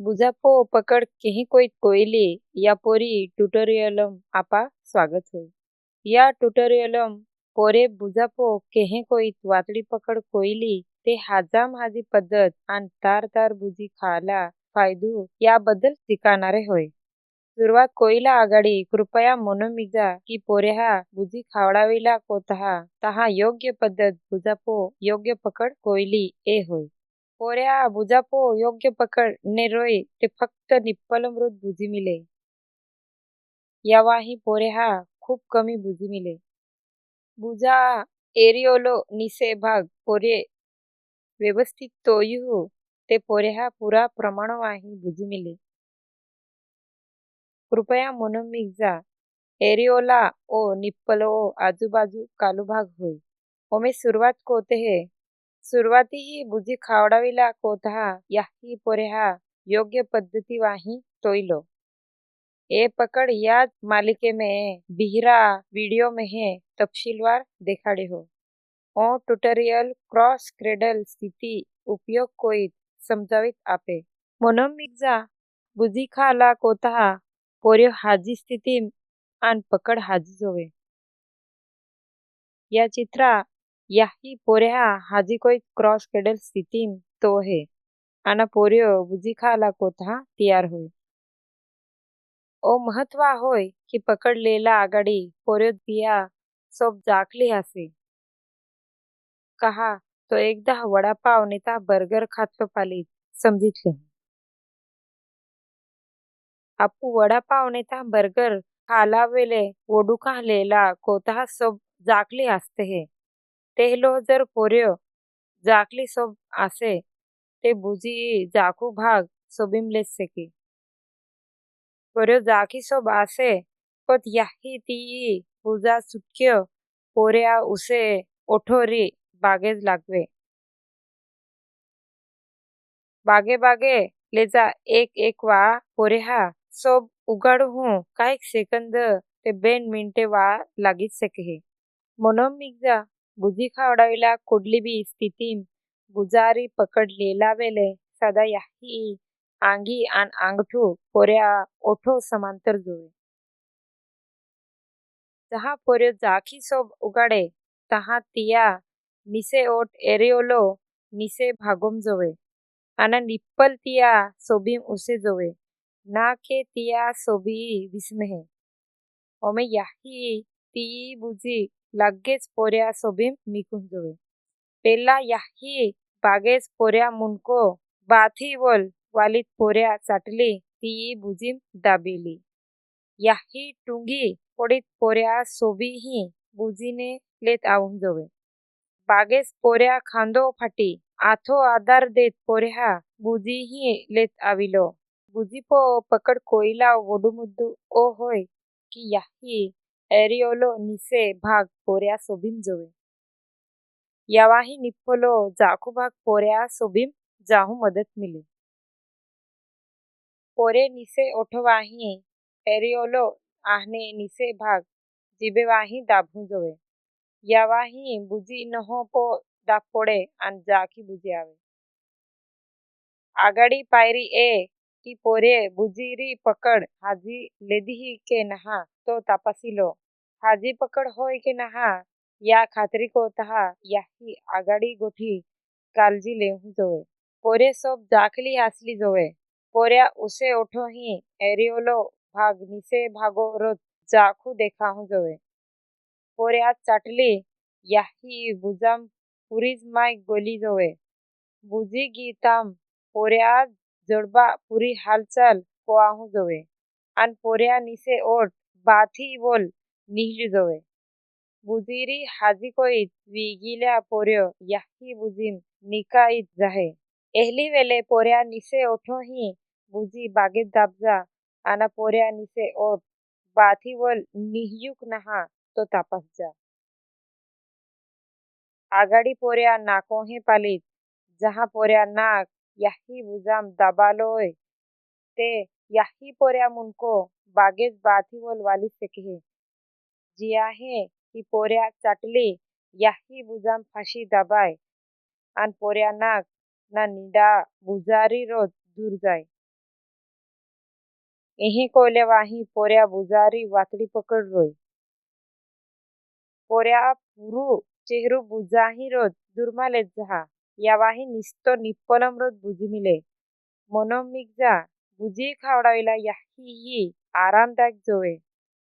बुजापो पकड़ केही कोई कोयली या पोरी ट्युटोरियलम आपा स्वागत होय. या ट्युटोरियलम पोरे बुजापो केहे कोई वातडी पकड कोयली ते हाजाम हाजी पद्धत आणि तार तार बुजी खाला फायदू याबद्दल शिकणारे होय. सुरुवात कोईला आघाडी कृपया म्हणून मिजा की पोऱ्या बुजी खावडावीला कोतहा तहा योग्य पद्धत बुजापो योग्य पकड कोयली ए होय. पोऱ्या बुजापो योग्य पकड ने रोय ते फक्त निप्पल मृत बुजी मिले. यावाही पोऱ्या खूप कमी बुजी मिले. बुजा एरिओलो निसे भाग पोरे व्यवस्थित तोयू ते पोऱ्या पुरा प्रमाणवाही बुजी मिले. कृपया म्हणून मिगजा एरिओला ओ निप्पलो ओ आजूबाजू कालू भाग होय. ओमे सुरुवात कोते है. सुरुवाती ही बुजी खावडावीला कोतहा याही पोऱ्या योग्य पद्धती वाही तोइलो. ए पकड़ याद मालिके में बिहरा वीडियो में है तपशीलवार देखाड़े हो. ओ ट्यूटोरियल क्रॉस क्रेडल स्थिति उपयोग कोईत समजावित आपे. म्हणून मिगजा बुजी खाला कोतहा पोर्यो हाजी स्थिती आन पकड हाजी जोवे. या चित्रा याही पोऱ्या हाजी कोई क्रॉस क्रेडल स्थिती तो है. आना पोर्यो बुजी खाला कोतहा तयार होय. ओ महत्वा होय की पकडलेला आघाडी पोर्यो दिया सोब जाकली हसे. कहा तो एकदा वडापाव नेता बर्गर खातो पालीत समजितले. आपू वडापाव नेता बर्गर खाला वेले वडू लेला कोतहा सोब जाकली असते है. तेहलो जर पोर्यो जाकली सोब आसे ते बुजी जाकू भाग सोबिमलेस सेकी. पोर्यो जाकी सोब आसे पत याही ती बुजा सुटक्यो पोऱ्या उसे ओठोरी बागेज लागवे. बागे बागे लेजा एक एक वा पोऱ्या सोब उगाडू हूं काहीक सेकंद ते 2 मिनिटे वा लागीच सके. म्हणून मिगजा बुजी खावडावीला कुडली बी स्थिती बुजारी पकड लेला वेले सदा याही आंगी आन आंगठू पोऱ्या ओठो समांतर जोवे. जहा पोर्यो जाकी सोब उगाडे तहा तिया निसे ओठ एरिओलो निसे भागोम जोवे. आना निप्पल तिया सोबीम उसे जोवे. ना के तिया सोबी विस्महे. ओमे याही ती बुजी लागेच पोऱ्या सोबीम मिकून जोवे. पेला याही बागेच पोऱ्या मुनको बाथी वोल वालीत पोऱ्या चाटली ती बुजीम दाबेली. याही टुंगी पडीत पोऱ्या सोबी ही बुजीने लेत आवून जोवे. बागेस पोऱ्या खांदो फाटी आथो आधार देत पोऱ्या बुजी ही लेत आविलो. बुजीपो पकड कोईला वडू मुद्दू ओ होय की याही एरिओलो निसे भाग पोऱ्या सोबीम जोवे. यावाही निप्पलो जाकू भाग पोऱ्या सोबीम जाहू मदत मिले. पोरे निसे ओठवाही एरिओलो आहने निसे भाग जिबेवाही दाभू जोवे. यावाही बुजी नहो पो दाब पोडे आन जाकी बुजी आवे. आगाडी पायरी ए की पोरे बुजीरी पकड हाजी लेदीही के नहा तो तापासिलो. हाजी पकड होय के नहा या खात्री कोतहा याही आगाडी गोठी कालजी लेहू जोवे. पोरे सोब जाकली असली जोवे. पोऱ्या उसे ओठो ही एरिओलो भाग निसे भागो रोत जाकू देखाहू जोवे. पोऱ्या चाटली याही बुजाम पुरीज माय गोली जोवे. बुजी गीताम पोऱ्या जोडबा पुरी हालचाल कोआहू जोवे. आन पोऱ्या निसे ओठ बाथी बोल निहली जोवे. बुजीरी हाजी कोईत विगिल्या पोर्यो याही बुजीम निकाईत जाहे. एहली वेले पोऱ्या निसे ओठो ही बुजी बागेत दाबजा आना पोऱ्या निसे ओठ बाथी वोल निह्युक नहा तो तापास जा. आगाडी पोऱ्या नाकोहे पालीत जहा पोऱ्या नाक याही बुजाम दाबालोय ते याही पोऱ्या मुनको बागेत बाथी वोल वाली सके. जियाहे की पोऱ्या चाटली याही बुजाम फाशी दाबाय आन पोऱ्या नाक ना निडा बुजारी रोत दूर जाय. एही कोल्यावाही पोऱ्या बुजारी वातडी पकड रोय. पोऱ्या पुरू चेहरू बुजाही रोज दुर्मालेत जहा. यावाही निस्तो निप्पलम रोज बुजिमिले. मनोमिक जा बुजी खावडाविला याही आरामदायक जोवे.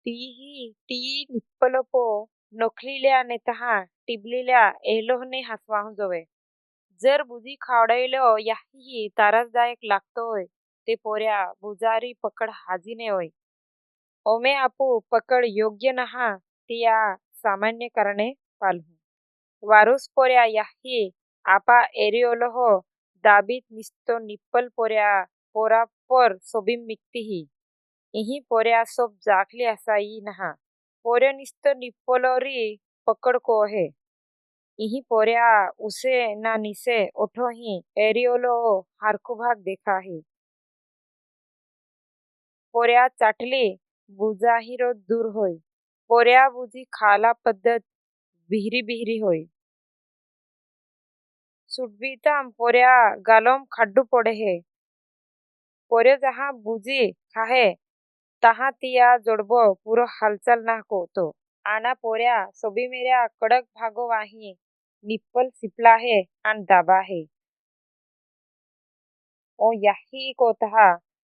ती निप्पलपो नोखलिल्या नेतहा टिबलिल्या एलोहने हसवाहून जोवे. जर बुजी खावडाविलो याही त्रासदायक लागतोय ते पोऱ्या बुजारी पकड हाजीने होय. ओमे आपू पकड योग्य नहा तिया सामान्य करणे पालहू. वारुस पोऱ्या याही आपा एरिओलो हो दाबीत निस्तो निप्पल पोऱ्या पोरापर सोबीम मिक्तीही. इही पोऱ्या सोब जाकली असाई नहा. पोऱ्या निस्तो निप्पलोरी पकड को है. इही पोऱ्या उसे ना निसे ओठो ही एरिओलो हारकू भाग देखा है. पोऱ्या चाटली बुजाही रोज दूर होय. पोऱ्या बुजी खाला पद्धत बिहरी बिहरी होय. सुटबीताम पोऱ्या गालोम खड्डू पडे है. पोऱ्या जहा बुजी खाहे तहा तिया जोडबो पुरो हालचाल ना कोतो. आना पोऱ्या सोबी मेऱ्या कडक भागो वाही निप्पल सिपला है आन दाबा है. ओ याही कोतहा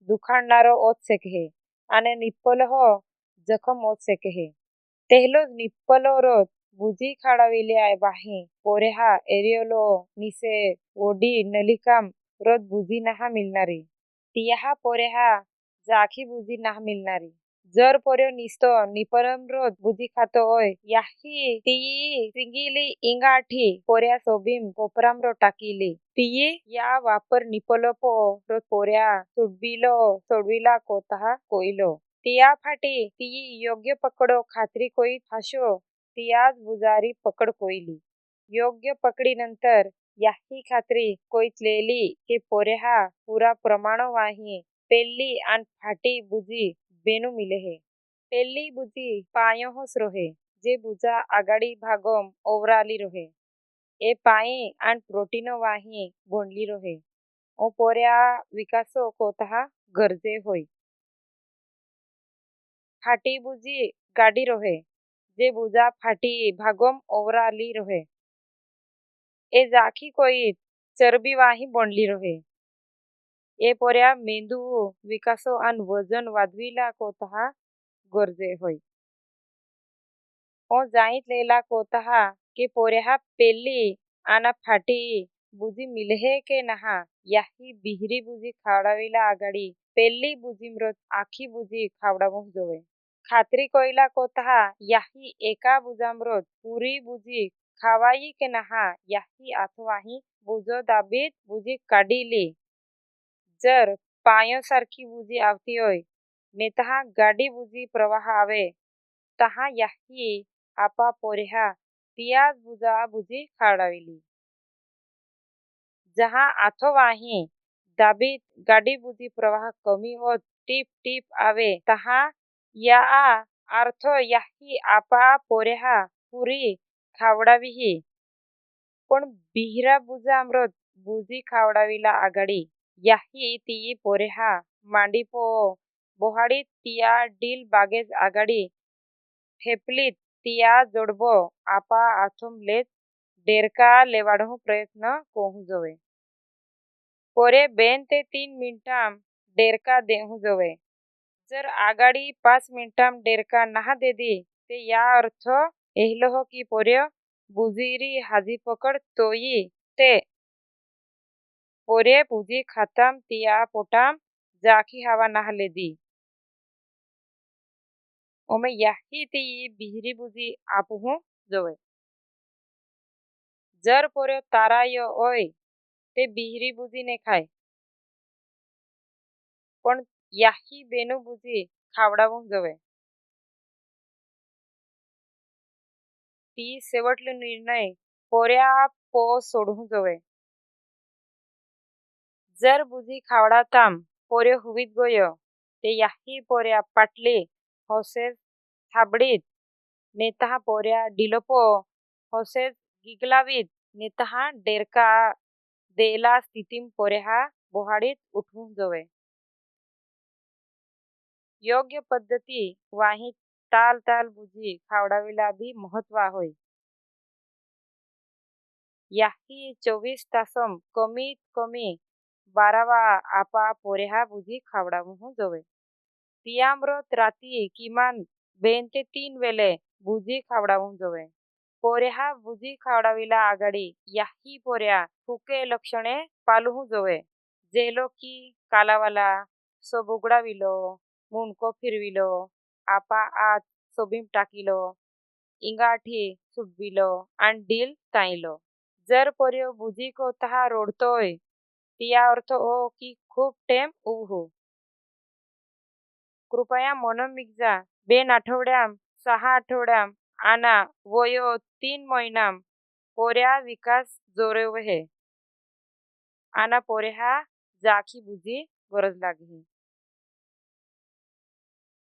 दुखाणणारो ओत सेके है. आने निप्पल हो जखम ओत सेके है. तेहलो निप्पलो रोज बुजी खाडाविल्या वाही पोरेहा एरिओलो निसे ओडी नलिकाम रोज बुजी नहा मिलनारी. तियाहा पोरेहा जाखी बुजी नहा मिलनारी. जर पोऱ्यो निस्तो निपरम रोज बुजी खातो ओय याही ती सिंगिली इंगाठी पोऱ्या सोबीम कोपराम रो टाकीली. तिये या वापर निपलोपो रोज पोऱ्या सोडविला कोतहा कोइलो. तिया फाटी ती योग्य पकडो खात्री कोई हाशो तियाज बुजारी पकड कोइली. योग्य पकडी नंतर याही खात्री कोइतलेली के पोरेहा पुरा प्रमाणो वाही पेल्ली आन फाटी बुजी बेनु मिले है. पेल्ली बुजी पायोहोस रोहे जे बुजा आगाडी भागोम ओवराली रोहे. ए पाई आन प्रोटीनो वाही बोंडली रोहे. ओ पोऱ्या विकासो कोतहा गरजे होय. फाटी बुजी गाडी रोहे जे बुजा फाटी भागोम ओवराली रोहे. ए जाखी कोईत चरबी वाही बोंडली रोहे. ए पोऱ्या मेंदू विकासो आन वजन वादविला कोतहा गरजे होय. ओ जाईत लेला कोतहा के पोऱ्या पेल्ली आना फाटी बुजी मिलहे के नहा याही बिहरी बुजी खावडाविला आगाडी पेल्ली बुजीमरोत आखी बुजी खावडावून जोवे. खात्री कोइला कोतहा याही एका बुजामरोत पूरी बुजी खावाई के नहा याही आथवाही बुजो दाबीत बुजी काढीली. जर पायो सारखी बुजी आवती होय नेतहा गाडी बुजी प्रवाह आवे तहा याही आपा पोऱ्या तियाज बुजा बुजी खावडाविली. जहा आथवाही दाबीत गाडी बुजी प्रवाह कमी होत टीप टीप आवे तहा या आर्थो याही आपा पोऱ्या पुरी खावडावीही. पण बिहरा बुजा अमृत बुजी खावडाविला आगाडी याही ती पोऱ्या मांडीपो बोहाडीत तिया डील बागेज आगाडी ठेपलीत तिया जोडबो आपा आथुम लेत डेरका लेवाडहू प्रयत्न कोहू जोवे. पोरे 2 ते 3 मिनिटाम डेरका देहू जोवे. जर आगाडी 5 मिनिटाम डेरका नहा देदी ते या अर्थ एहलो हो की पोऱ्यो बुजीरी हाजी पकड तोई ते पोरे बुजी खाताम तिया पोटाम जाखी हवा नहा लेदी. ओमे याही ती बिहरी बुजी आपुहू जोवे. जर पोऱ्यो तारायो ओय ते बिहरी बुजी ने खाय. पण याही बेनु बुजी खावडावून जोवे. ती शेवटलो निर्णय पोऱ्या पो सोडून जोवे. जर बुजी खावडाताम पोऱ्यो हुवीत गोयो ते याही पोऱ्या पाटली होसेज थाबडीत नेतहा पोऱ्या डिलोपो होसेज गिगलावीत नेतहा डेरका देला स्थितीम पोऱ्या बोहाडीत उठवून जोवे. योग्य पद्धती वाही ताल ताल बुजी खावडावीला बी महत्व होय. याही 24 तासम कमीत कमी 12 आपा पोरेहा बुजी खावडावू जोवे. तियाम्रत राती किमान 2 ते 3 वेळे बुजी खावडावू जोवे. पोरेहा बुजी खावडावीला आघाडी याही पोऱ्या हुके लक्षणे पालू जोवे. जेलो की कालावाला सोब उघडाविलो, मुंडको फिरविलो, आपा आत सोबीम टाकिलो, इंगाठी सुटविलो आणि डील ताईलो. जर पोरियो बुजी को तहा रोडतोय तिया अर्थ ओ की खूप टेम उभू. कृपया मनोमिगजा 2 आठवड्याम 6 आठवड्याम आना वयो 3 महिनाम पोऱ्या विकास जोरेव हे. आना पोऱ्या जाखी बुजी गरज लागी.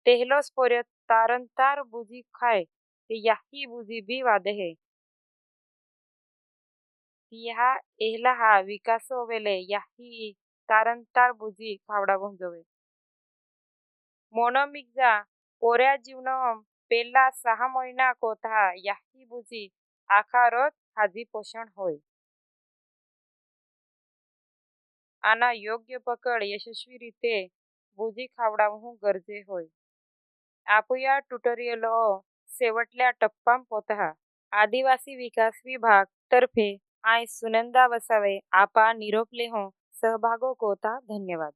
तेहलोस पोऱ्यो तारंतार बुजी खाय ते याही बुजी बी वादे हे. तिहा एहला हा विकासो वेले याही तारंतार बुजी खावडावून जोवे. मोनोमिगजा पोऱ्या जीवनम पेला 6 महिना कोथा याही बुजी आकारोत हाजी पोषण होय. आना योग्य पकड यशस्वी रीते बुजी खावडावू गरजे होय. आपुया ट्युटोरियल शेवटल्या टप्पाम पोतहा. आदिवासी विकास विभाग तर्फे आय सुनंदा वसावे आपा निरोप लेहो सहभागो कोता धन्यवाद.